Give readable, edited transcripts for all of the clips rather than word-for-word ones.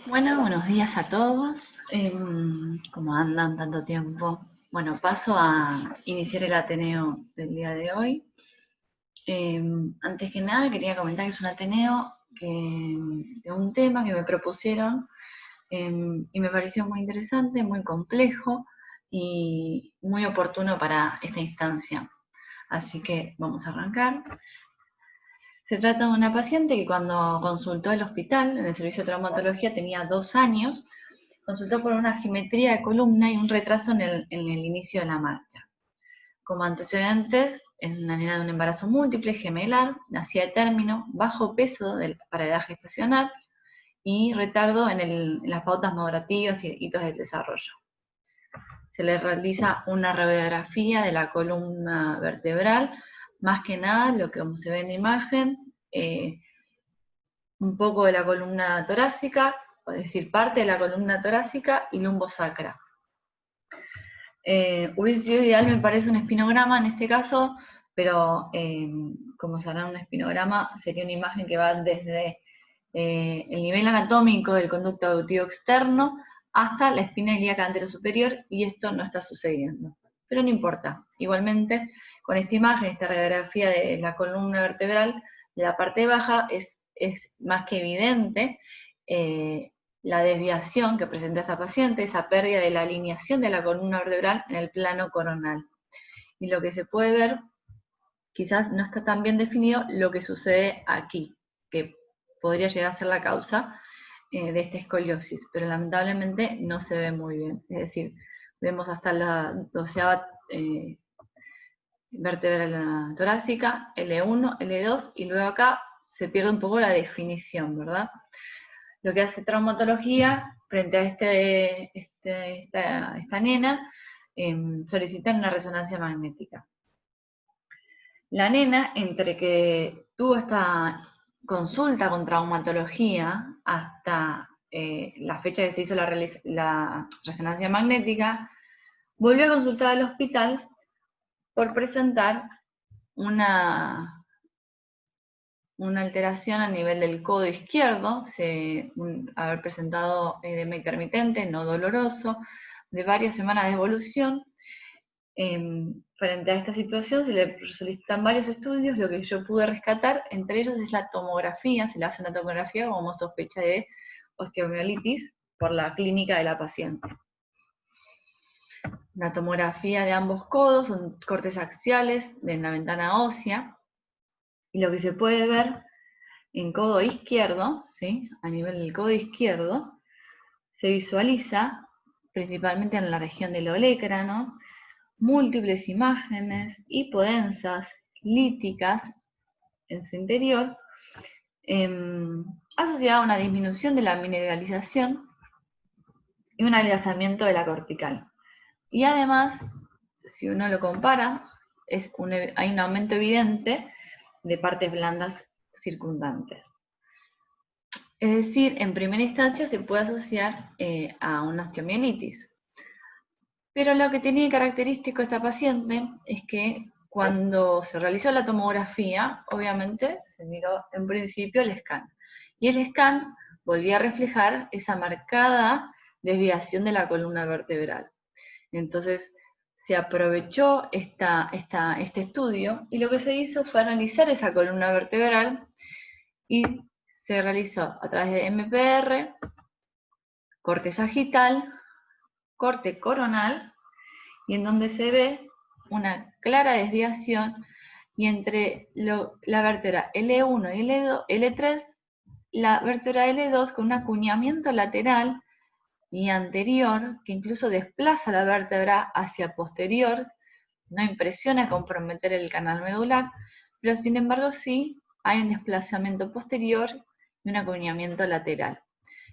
Bueno, buenos días a todos. ¿Cómo andan tanto tiempo? Bueno, paso a iniciar el Ateneo del día de hoy. Antes que nada, quería comentar que es un Ateneo de un tema que me propusieron y me pareció muy interesante, muy complejo y muy oportuno para esta instancia. Así que vamos a arrancar. Se trata de una paciente que cuando consultó al hospital, en el servicio de traumatología, tenía 2 años. Consultó por una asimetría de columna y un retraso en el inicio de la marcha. Como antecedentes, es una nena de un embarazo múltiple, gemelar, nacida de término, bajo peso para edad gestacional y retardo en las pautas madurativas y hitos del desarrollo. Se le realiza una radiografía de la columna vertebral, más que nada lo que como se ve en la imagen, un poco de la columna torácica, es decir, parte de la columna torácica y lumbosacra. Hubiese sido ideal, me parece, un espinograma en este caso, pero como sabrán, un espinograma sería una imagen que va desde el nivel anatómico del conducto auditivo externo hasta la espina ilíaca anterior superior, y esto no está sucediendo. Pero no importa. Igualmente, con esta imagen, esta radiografía de la columna vertebral, de la parte baja es más que evidente la desviación que presenta esta paciente, esa pérdida de la alineación de la columna vertebral en el plano coronal. Y lo que se puede ver, quizás no está tan bien definido lo que sucede aquí, que podría llegar a ser la causa de esta escoliosis, pero lamentablemente no se ve muy bien. Es decir, vemos hasta la 12ª vértebra torácica, L1, L2, y luego acá se pierde un poco la definición, ¿verdad? Lo que hace traumatología frente a esta nena, solicitan una resonancia magnética. La nena, entre que tuvo esta consulta con traumatología hasta la fecha que se hizo la resonancia magnética, volvió a consultar al hospital por presentar una alteración a nivel del codo izquierdo, haber presentado edema intermitente, no doloroso, de varias semanas de evolución. Frente a esta situación se le solicitan varios estudios. Lo que yo pude rescatar, entre ellos, es la tomografía. Se le hace una tomografía como sospecha de osteomielitis por la clínica de la paciente. La tomografía de ambos codos son cortes axiales de la ventana ósea, y lo que se puede ver en codo izquierdo, ¿sí? A nivel del codo izquierdo, se visualiza, principalmente en la región del olecrano, múltiples imágenes hipodensas, líticas en su interior, asociada a una disminución de la mineralización y un adelgazamiento de la cortical. Y además, si uno lo compara, hay un aumento evidente de partes blandas circundantes. Es decir, en primera instancia se puede asociar a una osteomielitis. Pero lo que tenía característico esta paciente es que cuando se realizó la tomografía, obviamente se miró en principio el scan. Y el scan volvía a reflejar esa marcada desviación de la columna vertebral. Entonces se aprovechó este estudio, y lo que se hizo fue analizar esa columna vertebral, y se realizó a través de MPR, corte sagital, corte coronal, y en donde se ve una clara desviación, y entre la vértebra L1 y L3, la vértebra L2 con un acuñamiento lateral y anterior que incluso desplaza la vértebra hacia posterior. No impresiona comprometer el canal medular, pero sin embargo sí hay un desplazamiento posterior y un acuñamiento lateral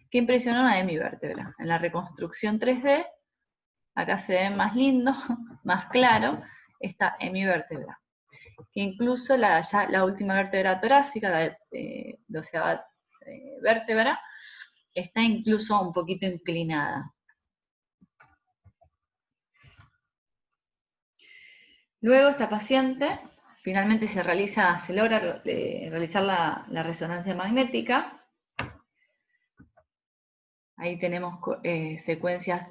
que impresiona una hemivértebra. En la reconstrucción 3D, acá se ve más lindo, más claro, esta hemivértebra, que incluso la última vértebra torácica, la 12ª vértebra, está incluso un poquito inclinada. Luego esta paciente finalmente se logra realizar la resonancia magnética, Ahí tenemos secuencias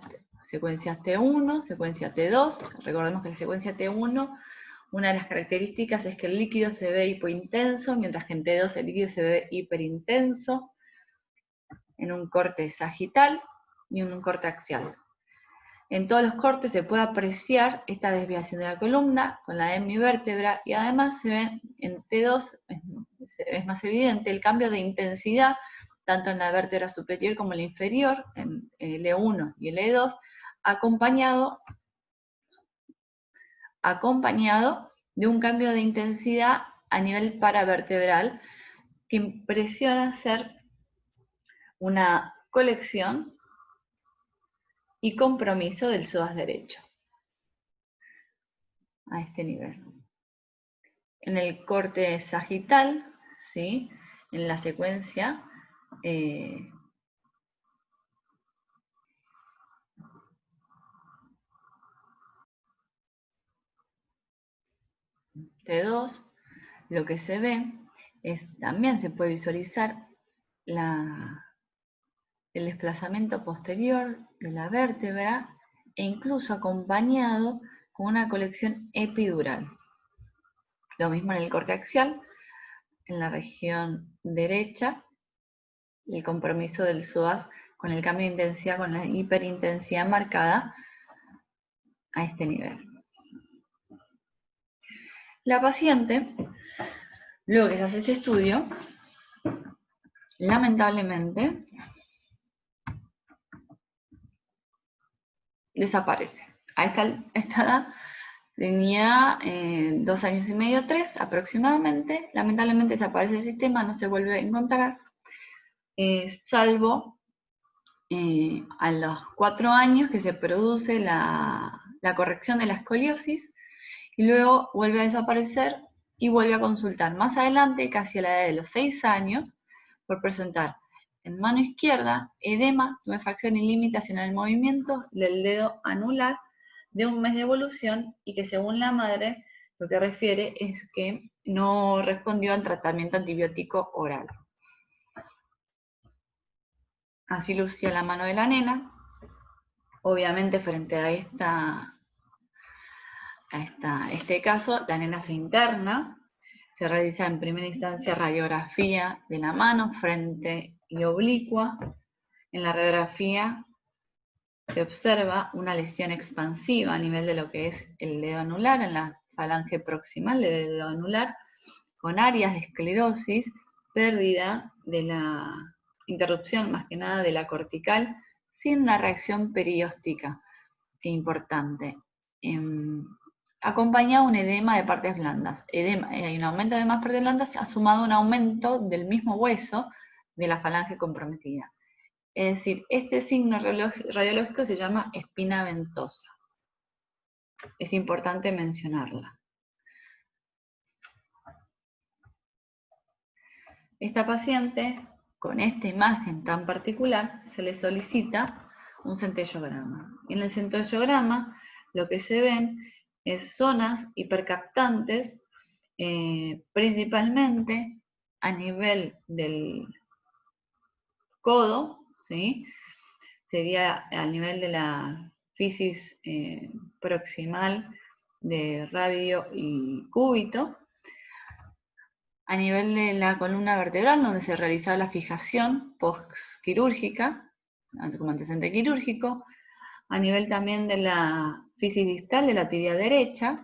T1, secuencia T2. Recordemos que la secuencia T1, una de las características es que el líquido se ve hipointenso, mientras que en T2 el líquido se ve hiperintenso, en un corte sagital y en un corte axial. En todos los cortes se puede apreciar esta desviación de la columna con la hemivértebra, y además se ve en T2, es más evidente el cambio de intensidad tanto en la vértebra superior como en la inferior, en el E1 y el E2, acompañado de un cambio de intensidad a nivel paravertebral que impresiona ser una colección y compromiso del psoas derecho a este nivel. En el corte sagital, ¿sí?, en la secuencia T2, lo que se ve es, también se puede visualizar el desplazamiento posterior de la vértebra e incluso acompañado con una colección epidural. Lo mismo en el corte axial, en la región derecha, el compromiso del psoas con el cambio de intensidad, con la hiperintensidad marcada a este nivel. La paciente, luego que se hace este estudio, lamentablemente desaparece. A esta edad tenía 2 años y medio, 3 aproximadamente. Lamentablemente desaparece el sistema, no se vuelve a encontrar, salvo a los 4 años que se produce la corrección de la escoliosis, y luego vuelve a desaparecer y vuelve a consultar más adelante, casi a la edad de los 6 años, por presentar en mano izquierda edema, tumefacción y limitación al movimiento del dedo anular de 1 mes de evolución, y que según la madre lo que refiere es que no respondió al tratamiento antibiótico oral. Así lucía la mano de la nena. Obviamente frente a este caso, la nena se interna, se realiza en primera instancia radiografía de la mano, frente y oblicua. En la radiografía se observa una lesión expansiva a nivel de lo que es el dedo anular, en la falange proximal del dedo anular, con áreas de esclerosis, pérdida de la interrupción más que nada de la cortical, sin una reacción perióstica importante. Acompaña un edema de partes blandas. Hay un aumento de más partes blandas, ha sumado un aumento del mismo hueso de la falange comprometida. Es decir, este signo radiológico se llama espina ventosa. Es importante mencionarla. Esta paciente, con esta imagen tan particular, se le solicita un centellograma. En el centellograma lo que se ven es zonas hipercaptantes, principalmente a nivel del codo, ¿sí?, sería a nivel de la fisis proximal de radio y cúbito, a nivel de la columna vertebral, donde se realizaba la fijación postquirúrgica, como antecedente quirúrgico, a nivel también de la fisis distal de la tibia derecha,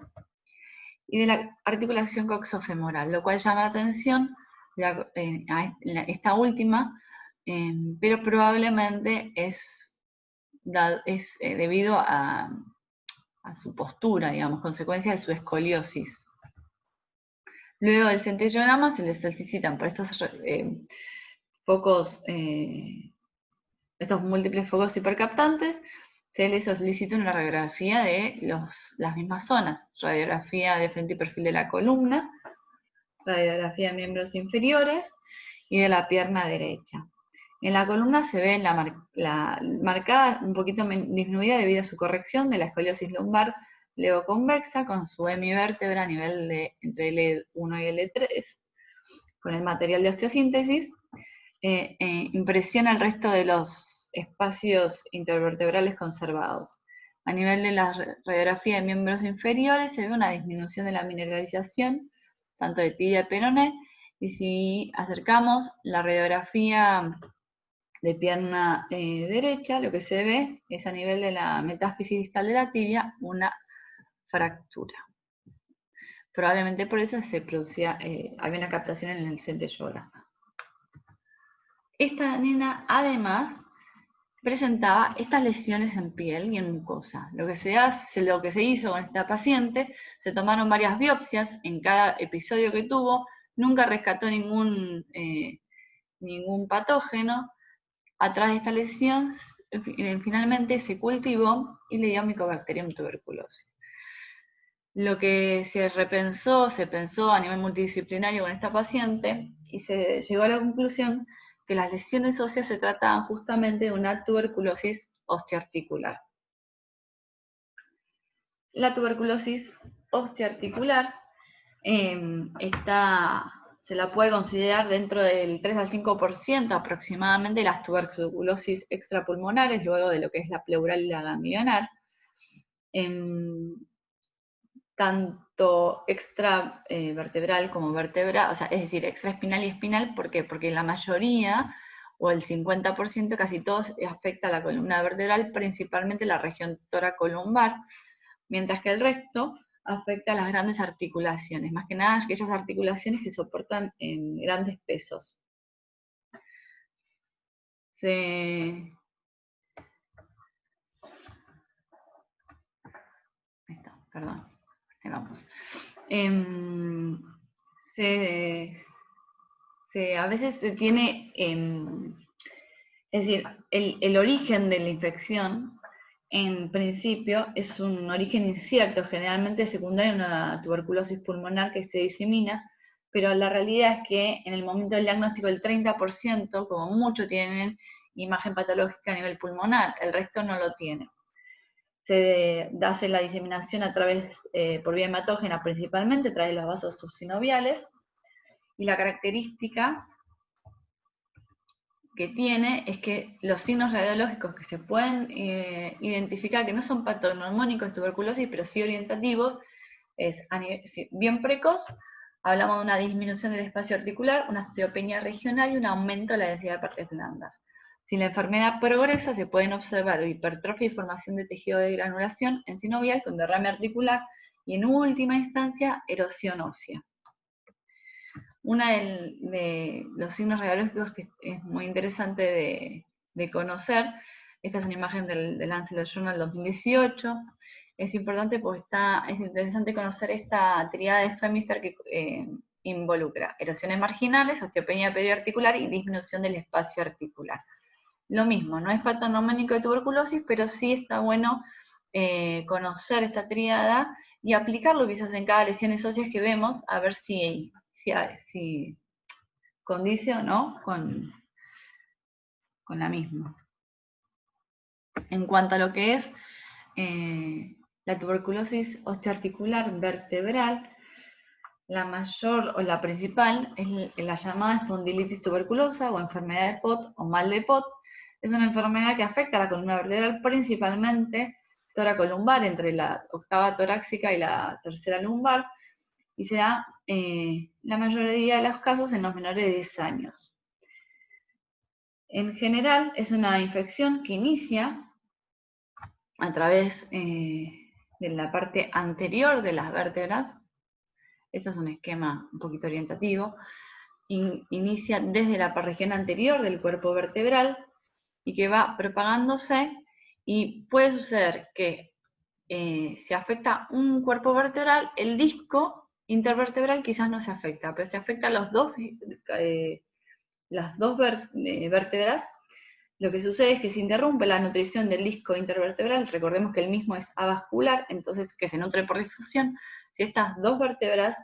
y de la articulación coxofemoral, lo cual llama la atención esta última, pero probablemente es debido a su postura, digamos, consecuencia de su escoliosis. Luego del centellograma se les solicitan por estos focos, estos múltiples focos hipercaptantes, se les solicita una radiografía de las mismas zonas, radiografía de frente y perfil de la columna, radiografía de miembros inferiores y de la pierna derecha. En la columna se ve la marcada un poquito disminuida debido a su corrección de la escoliosis lumbar levoconvexa con su hemivértebra a nivel de entre el E1 y el E3, con el material de osteosíntesis. Impresiona el resto de los espacios intervertebrales conservados. A nivel de la radiografía de miembros inferiores se ve una disminución de la mineralización, tanto de tibia y peroné, y si acercamos la radiografía de pierna derecha, lo que se ve es a nivel de la metáfisis distal de la tibia una fractura. Probablemente por eso se producía, había una captación en el centellograma. Esta nena además presentaba estas lesiones en piel y en mucosa. Lo que se hizo con esta paciente, se tomaron varias biopsias en cada episodio que tuvo, nunca rescató ningún patógeno. Atrás de esta lesión, finalmente se cultivó y le dio Mycobacterium tuberculosis. Lo que se pensó a nivel multidisciplinario con esta paciente y se llegó a la conclusión que las lesiones óseas se trataban justamente de una tuberculosis osteoarticular. La tuberculosis osteoarticular se la puede considerar dentro del 3 al 5% aproximadamente de las tuberculosis extrapulmonares, luego de lo que es la pleural y la ganglionar. Tanto extravertebral como vertebral, o sea, es decir, extraespinal y espinal, ¿por qué? Porque la mayoría, o el 50%, casi todos, afecta a la columna vertebral, principalmente la región toracolumbar, mientras que el resto afecta a las grandes articulaciones, más que nada aquellas articulaciones que soportan grandes pesos. Perdón. Ahí vamos. A veces se tiene, es decir, el origen de la infección, en principio, es un origen incierto, generalmente secundario a una tuberculosis pulmonar que se disemina, pero la realidad es que en el momento del diagnóstico el 30%, como mucho, tienen imagen patológica a nivel pulmonar, el resto no lo tiene. Se hace la diseminación a través, por vía hematógena principalmente, a través de los vasos subsinoviales, y la característica que tiene es que los signos radiológicos que se pueden identificar, que no son patognomónicos de tuberculosis, pero sí orientativos, es bien precoz, hablamos de una disminución del espacio articular, una osteopenia regional y un aumento de la densidad de partes blandas. Si la enfermedad progresa, se pueden observar hipertrofia y formación de tejido de granulación en sinovial con derrame articular y en última instancia erosión ósea. Uno de los signos radiológicos que es muy interesante de conocer, esta es una imagen del Lancet Journal 2018, es importante porque es interesante conocer esta tríada de Femister que involucra erosiones marginales, osteopenia periarticular y disminución del espacio articular. Lo mismo, no es patognomónico de tuberculosis, pero sí está bueno conocer esta tríada y aplicarlo quizás en cada lesión óseas que vemos, a ver si condice o no con la misma. En cuanto a lo que es la tuberculosis osteoarticular vertebral, la mayor o la principal es la llamada espondilitis tuberculosa o enfermedad de Pott o mal de Pott. Es una enfermedad que afecta a la columna vertebral, principalmente toracolumbar, entre la octava torácica y la tercera lumbar, y se da la mayoría de los casos en los menores de 10 años. En general es una infección que inicia a través de la parte anterior de las vértebras. Este es un esquema un poquito orientativo. Inicia desde la región anterior del cuerpo vertebral y que va propagándose, y puede suceder que si afecta un cuerpo vertebral, el disco intervertebral quizás no se afecta, pero se afecta las dos vértebras. Lo que sucede es que se interrumpe la nutrición del disco intervertebral, recordemos que el mismo es avascular, entonces que se nutre por difusión. Si estas dos vértebras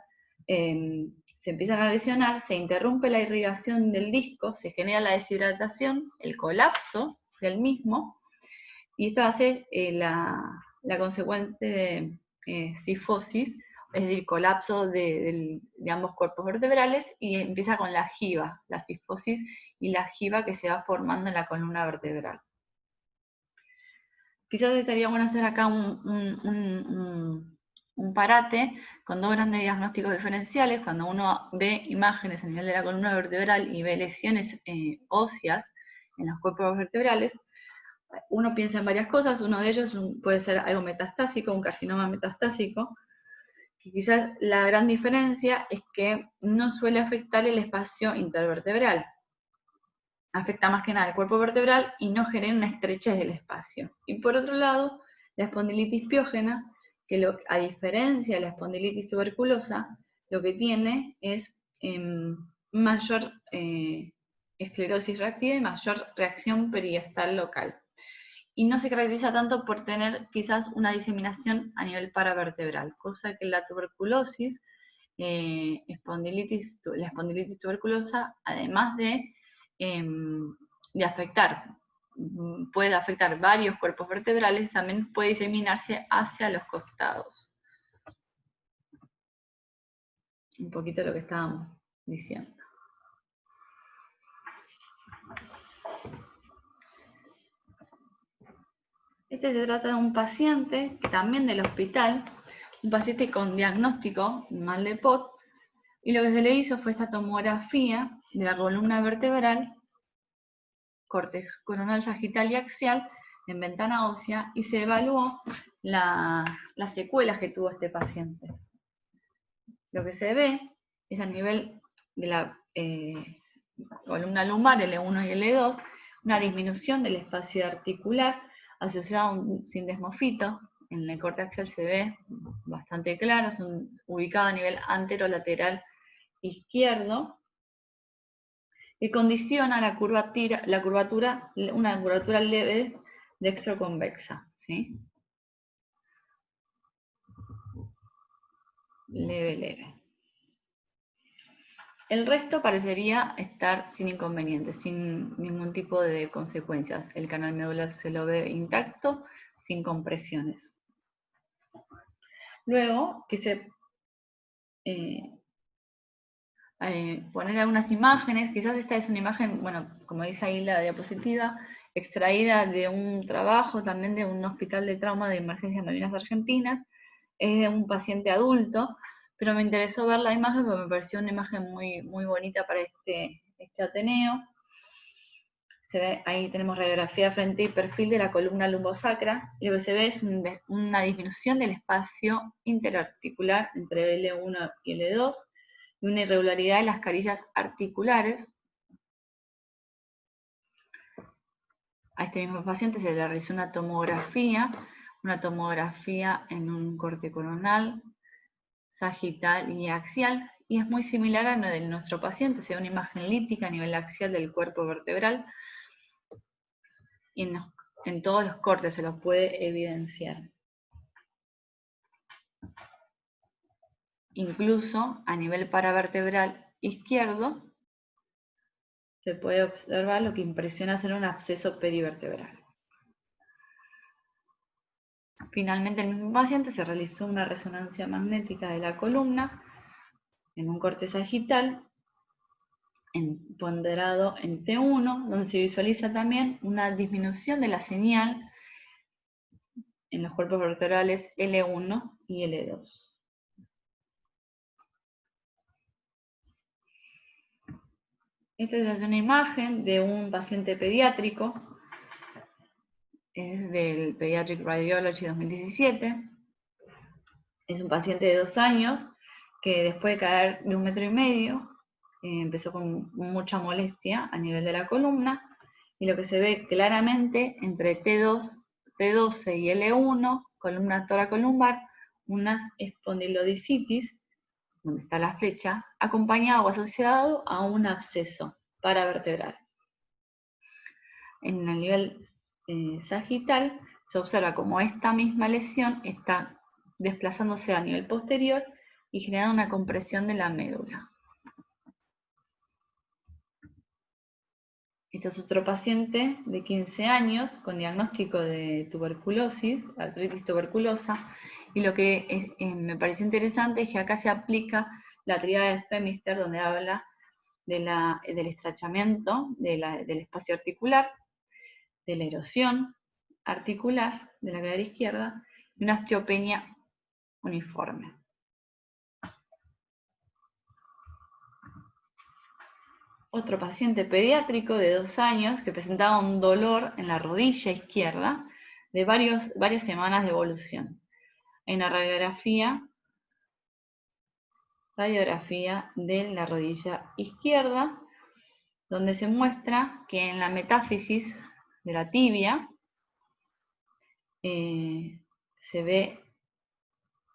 se empiezan a lesionar, se interrumpe la irrigación del disco, se genera la deshidratación, el colapso del mismo, y esto hace la consecuente cifosis, es decir, colapso de ambos cuerpos vertebrales, y empieza con la jiba, la cifosis y la jiba que se va formando en la columna vertebral. Quizás estaría bueno hacer acá un parate con dos grandes diagnósticos diferenciales. Cuando uno ve imágenes a nivel de la columna vertebral y ve lesiones óseas en los cuerpos vertebrales, uno piensa en varias cosas. Uno de ellos puede ser algo metastásico, un carcinoma metastásico, que quizás la gran diferencia es que no suele afectar el espacio intervertebral. Afecta más que nada el cuerpo vertebral y no genera una estrechez del espacio. Y por otro lado, la espondilitis piógena, que a diferencia de la espondilitis tuberculosa, lo que tiene es mayor esclerosis reactiva y mayor reacción periostal local. Y no se caracteriza tanto por tener quizás una diseminación a nivel paravertebral, cosa que la tuberculosis, la espondilitis tuberculosa, además de afectar, puede afectar varios cuerpos vertebrales, también puede diseminarse hacia los costados. Un poquito lo que estábamos diciendo. Este se trata de un paciente, también del hospital, un paciente con diagnóstico mal de POT, y lo que se le hizo fue esta tomografía de la columna vertebral, córtex coronal sagital y axial, en ventana ósea, y se evaluó las secuelas que tuvo este paciente. Lo que se ve es a nivel de la columna lumbar, L1 y L2, una disminución del espacio articular asociada a un sindesmofito. En el corte axial se ve bastante claro, es ubicado a nivel anterolateral izquierdo, que condiciona una curvatura leve dextroconvexa, ¿sí? Leve. El resto parecería estar sin inconvenientes, sin ningún tipo de consecuencias. El canal medular se lo ve intacto, sin compresiones. Luego, quise poner algunas imágenes. Quizás esta es una imagen, bueno, como dice ahí la diapositiva, extraída de un trabajo también de un hospital de trauma de emergencias marinas argentinas. Es de un paciente adulto, pero me interesó ver la imagen porque me pareció una imagen muy, muy bonita para este Ateneo. Se ve, ahí tenemos radiografía frente y perfil de la columna lumbosacra, y lo que se ve es una disminución del espacio interarticular entre L1 y L2, y una irregularidad en las carillas articulares. A este mismo paciente se le realizó una tomografía en un corte coronal, sagital y axial, y es muy similar a la de nuestro paciente. Se ve una imagen lítica a nivel axial del cuerpo vertebral, y en todos los cortes se los puede evidenciar. Incluso a nivel paravertebral izquierdo se puede observar lo que impresiona ser un absceso perivertebral. Finalmente, en el mismo paciente se realizó una resonancia magnética de la columna en un corte sagital ponderado en T1, donde se visualiza también una disminución de la señal en los cuerpos vertebrales L1 y L2. Esta es una imagen de un paciente pediátrico, es del Pediatric Radiology 2017. Es un paciente de 2 años que después de caer de 1,5 metros, empezó con mucha molestia a nivel de la columna, y lo que se ve claramente entre T12 y L1, columna toracolumbar, una espondilodicitis, donde está la flecha, acompañado o asociado a un absceso paravertebral. En el nivel sagital se observa como esta misma lesión está desplazándose a nivel posterior y generando una compresión de la médula. Este es otro paciente de 15 años con diagnóstico de tuberculosis, artritis tuberculosa, y lo que me pareció interesante es que acá se aplica la tríada de Phemister, donde habla del estrechamiento del espacio articular, de la erosión articular de la cadera izquierda y una osteopenia uniforme. Otro paciente pediátrico de 2 años que presentaba un dolor en la rodilla izquierda de varias semanas de evolución. Hay una radiografía de la rodilla izquierda, donde se muestra que en la metáfisis de la tibia se ve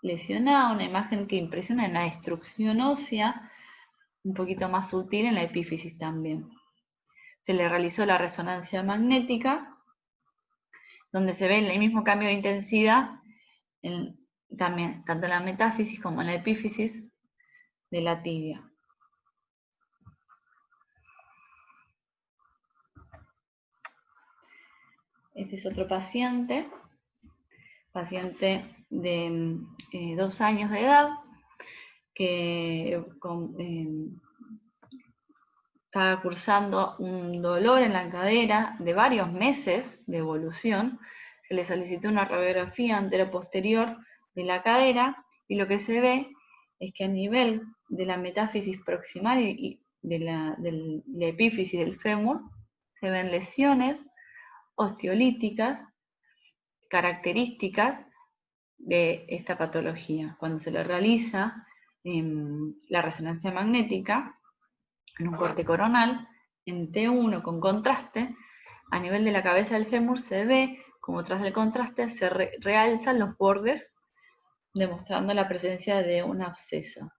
lesionada, una imagen que impresiona en la destrucción ósea, un poquito más sutil en la epífisis también. Se le realizó la resonancia magnética, donde se ve el mismo cambio de intensidad también, tanto en la metáfisis como en la epífisis de la tibia. Este es otro paciente de 2 años de edad, que estaba cursando un dolor en la cadera de varios meses de evolución. Se le solicitó una radiografía anteroposterior de la cadera y lo que se ve es que a nivel de la metáfisis proximal y de la epífisis del fémur se ven lesiones osteolíticas características de esta patología. Cuando se le realiza la resonancia magnética en un corte coronal, en T1 con contraste, a nivel de la cabeza del fémur se ve como tras el contraste se realzan los bordes, demostrando la presencia de un absceso.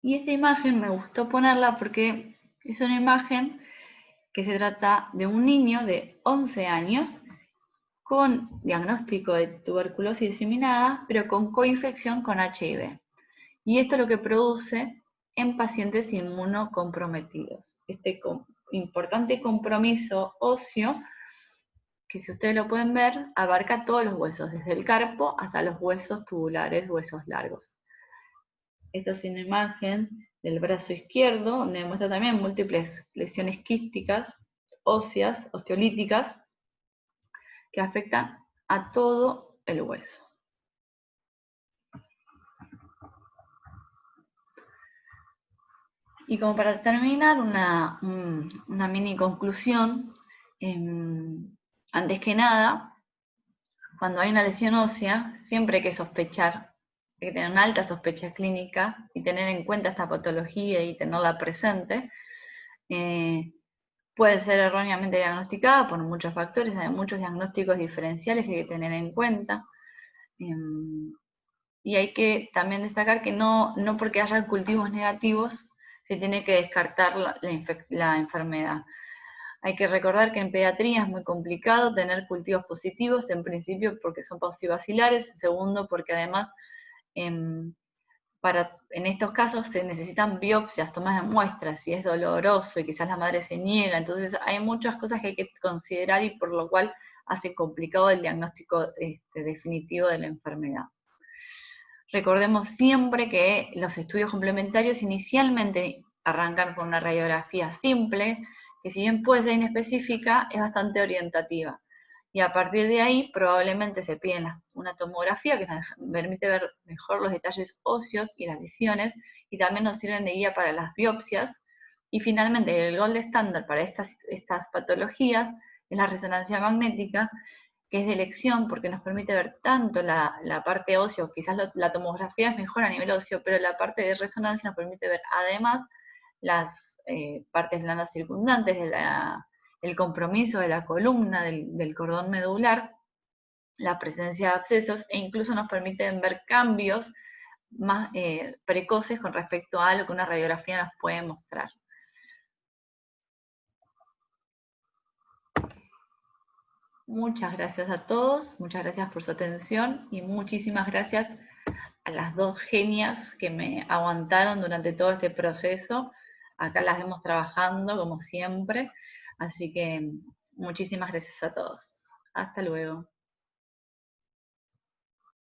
Y esta imagen me gustó ponerla porque es una imagen que se trata de un niño de 11 años con diagnóstico de tuberculosis diseminada, pero con coinfección con HIV. Y esto es lo que produce en pacientes inmunocomprometidos. Este importante compromiso óseo, que si ustedes lo pueden ver, abarca todos los huesos, desde el carpo hasta los huesos tubulares, huesos largos. Esta es una imagen del brazo izquierdo, donde muestra también múltiples lesiones quísticas, óseas, osteolíticas, que afectan a todo el hueso. Y como para terminar, una mini conclusión, antes que nada, cuando hay una lesión ósea, siempre hay que sospechar, hay que tener una alta sospecha clínica y tener en cuenta esta patología y tenerla presente. Puede ser erróneamente diagnosticada por muchos factores, hay muchos diagnósticos diferenciales que hay que tener en cuenta. Y hay que también destacar que no porque haya cultivos negativos se tiene que descartar la enfermedad. Hay que recordar que en pediatría es muy complicado tener cultivos positivos, en principio porque son paucibacilares, segundo porque además en estos casos se necesitan biopsias, tomas de muestras, y es doloroso y quizás la madre se niega, entonces hay muchas cosas que hay que considerar y por lo cual hace complicado el diagnóstico definitivo de la enfermedad. Recordemos siempre que los estudios complementarios inicialmente arrancan con una radiografía simple, que si bien puede ser inespecífica, es bastante orientativa. Y a partir de ahí probablemente se pide una tomografía que nos permite ver mejor los detalles óseos y las lesiones, y también nos sirven de guía para las biopsias. Y finalmente el gold estándar para estas patologías es la resonancia magnética, que es de elección porque nos permite ver tanto la parte ósea, quizás la tomografía es mejor a nivel óseo, pero la parte de resonancia nos permite ver además las partes blandas circundantes, el compromiso de la columna, del cordón medular, la presencia de abscesos, e incluso nos permiten ver cambios más precoces con respecto a lo que una radiografía nos puede mostrar. Muchas gracias a todos, muchas gracias por su atención y muchísimas gracias a las dos genias que me aguantaron durante todo este proceso. Acá las vemos trabajando como siempre, así que muchísimas gracias a todos. Hasta luego.